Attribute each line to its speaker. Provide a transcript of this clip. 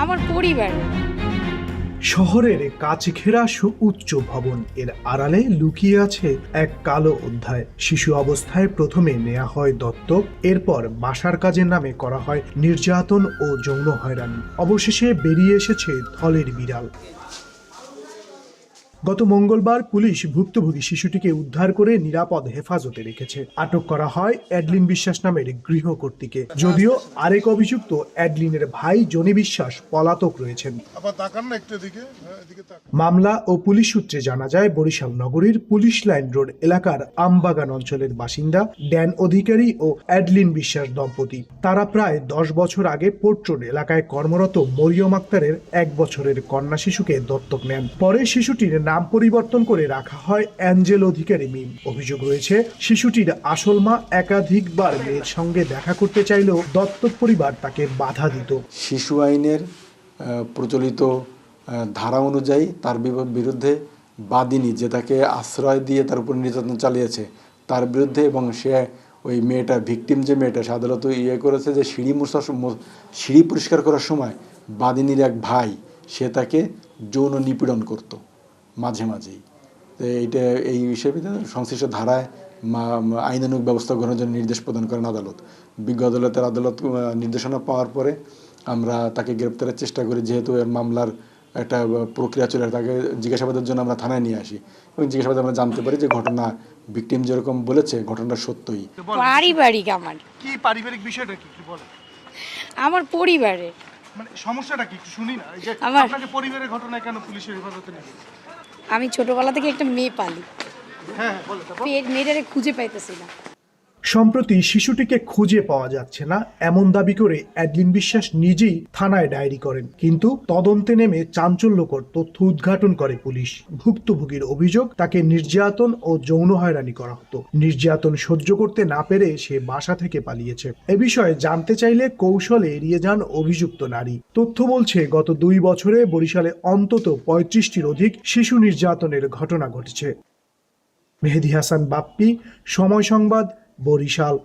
Speaker 1: আমার পরিবার।
Speaker 2: শহরের কাছ ঘেরা সুউচ্চ ভবন, এর আড়ালে লুকিয়ে আছে এক কালো অধ্যায়। শিশু অবস্থায় প্রথমে নেওয়া হয় দত্তক, এরপর বাসার কাজের নামে করা হয় নির্যাতন ও যৌন হয়রানি, অবশেষে বেরিয়ে এসেছে থলের বিড়াল। গত মঙ্গলবার পুলিশ ভুক্তভোগী শিশুটিকে উদ্ধার করে নিরাপদ হেফাজতে রেখেছে। আটক করা হয় অ্যাডলিন বিশ্বাস নামের গৃহকর্ত্রীকে। যদিও আরেক অভিযুক্ত অ্যাডলিনের ভাই জনি বিশ্বাস পলাতক রয়েছেন। মামলা ও পুলিশ সূত্রে জানা যায়, বরিশাল নগরীর পুলিশ লাইন রোড এলাকার আমবাগান অঞ্চলের বাসিন্দা ড্যান অধিকারী ও অ্যাডলিন বিশ্বাস দম্পতি। তারা প্রায় 10 বছর আগে পোর্ট রোড এলাকায় কর্মরত মরিয়ম আক্তারের 1 বছরের কন্যা শিশুকে দত্তক নেন। পরে শিশুটির নাম পরিবর্তন করে রাখা হয় অ্যাঞ্জেল অধিকারী মিম। অভিযোগ রয়েছে, শিশুটির আসল মা একাধিকবার মেয়ের সঙ্গে দেখা করতে চাইলেও দত্তক পরিবার তাকে বাধা দিত।
Speaker 3: শিশু আইনের প্রচলিত ধারা অনুযায়ী তার বিরুদ্ধে বাদীনি যে তাকে আশ্রয় দিয়ে তার উপর নির্যাতন চালিয়েছে তার বিরুদ্ধে, এবং সে ওই মেয়েটা ভিকটিম যে মেয়েটা সে আদালত করেছে যে সিঁড়ি পরিষ্কার করার সময় বাদিনীর এক ভাই সে তাকে যৌন নিপীড়ন করত মাঝে মাঝেই। তো এই হিসেবে সংশ্লিষ্ট ধারায় আইনানুগ ব্যবস্থা গ্রহণের জন্য নির্দেশ প্রদান করেন আদালত। বিজ্ঞ আদালত নির্দেশনা পাওয়ার পরে আমরা তাকে গ্রেপ্তারের চেষ্টা করি। যেহেতু এর মামলার একটা প্রক্রিয়া চলে, তাকে জিজ্ঞাসাবাদের জন্য আমরা থানায় নিয়ে আসি এবং জিজ্ঞাসাবাদে আমরা জানতে পারি যে ঘটনা ভিকটিম যেরকম বলেছে ঘটনাটা সত্যই।
Speaker 1: পারিবারিক আমার
Speaker 4: কি পারিবারিক বিষয়টা কি বলেন?
Speaker 1: আমার পরিবারে
Speaker 4: মানে সমস্যাটা কি একটু শুনি না। এই যে
Speaker 1: আমার-
Speaker 4: আপনাকে পরিবারের ঘটনায় কেন পুলিশের হেফাজতে নেবে?
Speaker 1: আমি ছোটবেলা থেকে একটা মেয়ে পালি,
Speaker 4: হ্যাঁ বলে তারপর।
Speaker 1: মেয়েটারে খুঁজে পাইতেছি না।
Speaker 2: সম্প্রতি শিশুটিকে খুঁজে পাওয়া যাচ্ছে না এমন দাবি করে অ্যাডলিন বিশ্বাস নিজেই থানায় ডায়েরি করেন, কিন্তু তদন্তে নেমে চাঞ্চল্যকর তথ্য উদ্ঘাটন করে পুলিশ। ভুক্তভোগীর অভিযোগ, তাকে নির্যাতন ও যৌন হয়রানি করা হতো। নির্যাতন সহ্য করতে না পেরে সে বাসা থেকে পালিয়েছে। এ বিষয়ে জানতে চাইলে কৌশলে এড়িয়ে যান অভিযুক্ত নারী। তথ্য বলছে, গত 2 বছরে বরিশালে অন্তত 35টির অধিক শিশু নির্যাতনের ঘটনা ঘটেছে। মেহেদী হাসান বাপ্পি, সময় সংবাদ, বরিশাল।